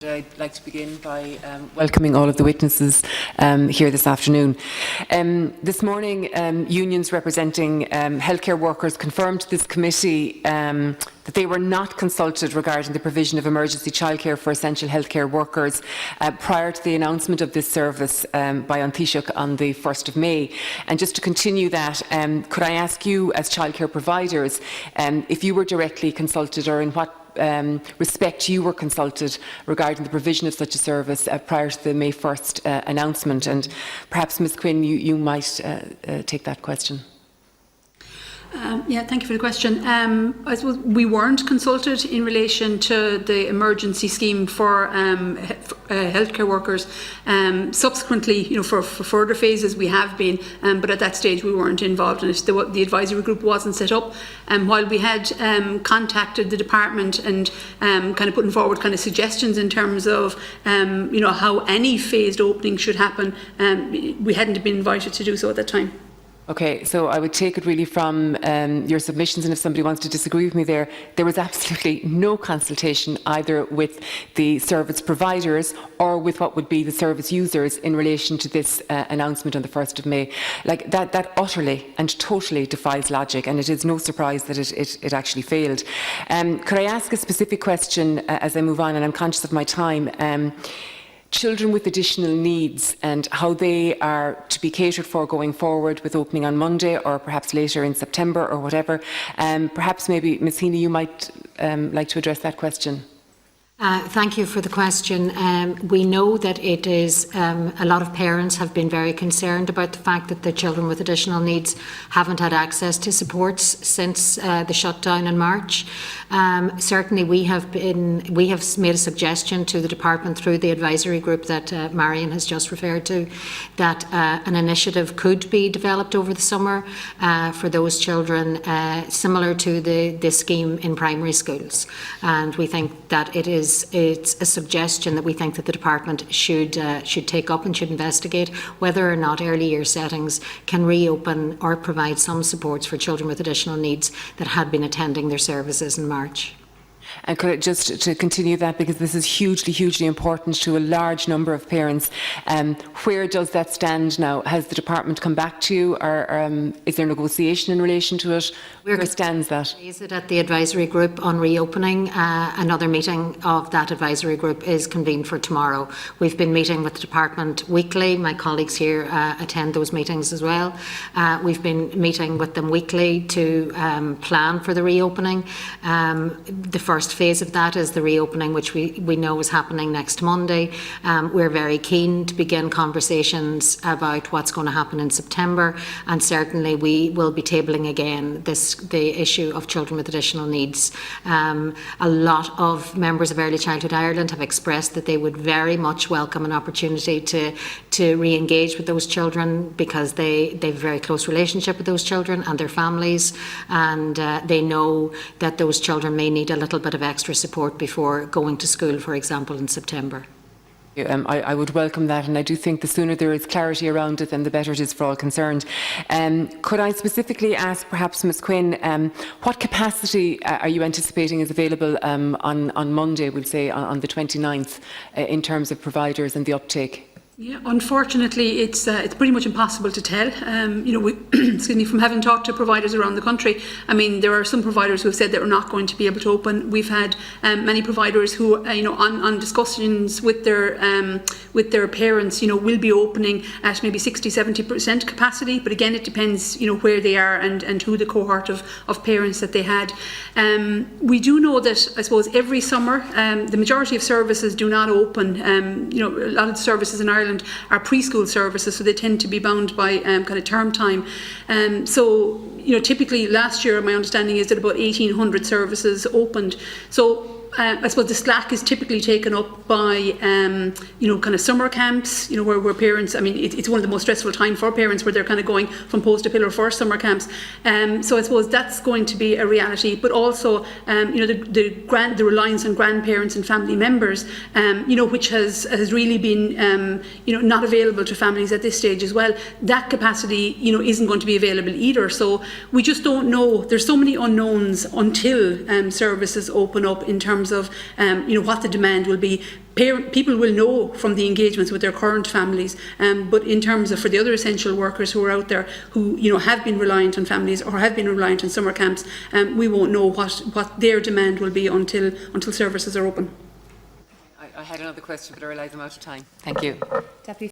I'd like to begin by welcoming all of the witnesses here this afternoon. This morning, unions representing healthcare workers confirmed to this committee that they were not consulted regarding the provision of emergency childcare for essential healthcare workers prior to the announcement of this service by An Taoiseach on the 1st of May. And just to continue that, could I ask you as childcare providers if you were directly consulted, or in what respect you were consulted regarding the provision of such a service prior to the May 1st announcement? And perhaps Ms Quinn, you might take that question. Yeah, thank you for the question. I suppose we weren't consulted in relation to the emergency scheme for healthcare workers. Subsequently, for further phases, we have been, but at that stage we weren't involved in it. The advisory group wasn't set up. While we had contacted the department and kind of putting forward kind of suggestions in terms of how any phased opening should happen, we hadn't been invited to do so at that time. Okay, so I would take it really from your submissions, and if somebody wants to disagree with me there was absolutely no consultation either with the service providers or with what would be the service users in relation to this announcement on the 1st of May. Like that utterly and totally defies logic, and it is no surprise that it actually failed. Could I ask a specific question as I move on, and I'm conscious of my time? Children with additional needs and how they are to be catered for going forward with opening on Monday or perhaps later in September or whatever. Perhaps maybe Ms Heaney, you might like to address that question. Thank you for the question. We know that it is a lot of parents have been very concerned about the fact that the children with additional needs haven't had access to supports since the shutdown in March. Certainly we have made a suggestion to the department through the advisory group that Marion has just referred to, that an initiative could be developed over the summer for those children similar to the scheme in primary schools, and we think that it's a suggestion that we think that the department should take up and should investigate whether or not early year settings can reopen or provide some supports for children with additional needs that had been attending their services in March. And could I just to continue that, because this is hugely important to a large number of parents, where does that stand now? Has the department come back to you, or is there negotiation in relation to it? Where stands that? Is it at the advisory group on reopening? Another meeting of that advisory group is convened for tomorrow. We've been meeting with the department weekly. My colleagues here attend those meetings as well. We've been meeting with them weekly to plan for the reopening. The first phase of that is the reopening, which we know is happening next Monday. We're very keen to begin conversations about what's going to happen in September, and certainly we will be tabling again the issue of children with additional needs. A lot of members of Early Childhood Ireland have expressed that they would very much welcome an opportunity to re-engage with those children, because they have a very close relationship with those children and their families, and they know that those children may need a little bit of extra support before going to school, for example, in September. I would welcome that, and I do think the sooner there is clarity around it, then the better it is for all concerned. Could I specifically ask, perhaps Ms Quinn, what capacity are you anticipating is available on Monday, we'll say on the 29th, in terms of providers and the uptake? Yeah, unfortunately, it's pretty much impossible to tell. Excuse me, from having talked to providers around the country, I mean, there are some providers who have said that we're not going to be able to open. We've had many providers who, on discussions with their parents, will be opening at maybe 60–70% capacity. But again, it depends, where they are and who the cohort of parents that they had. We do know that, I suppose, every summer, the majority of services do not open. A lot of the services in Ireland are preschool services, so they tend to be bound by kind of term time. So typically last year, my understanding is that about 1,800 services opened. So I suppose the slack is typically taken up by, kind of summer camps, where parents, I mean, it's one of the most stressful times for parents, where they're kind of going from post to pillar for summer camps. So I suppose that's going to be a reality, but also, the reliance on grandparents and family members, which has really been, not available to families at this stage as well. That capacity, isn't going to be available either. So we just don't know. There's so many unknowns until services open up in terms terms of what the demand will be. People will know from the engagements with their current families, but in terms of for the other essential workers who are out there who have been reliant on families or have been reliant on summer camps, we won't know what their demand will be until services are open. I had another question, but I realise I'm out of time. Thank you. Deputy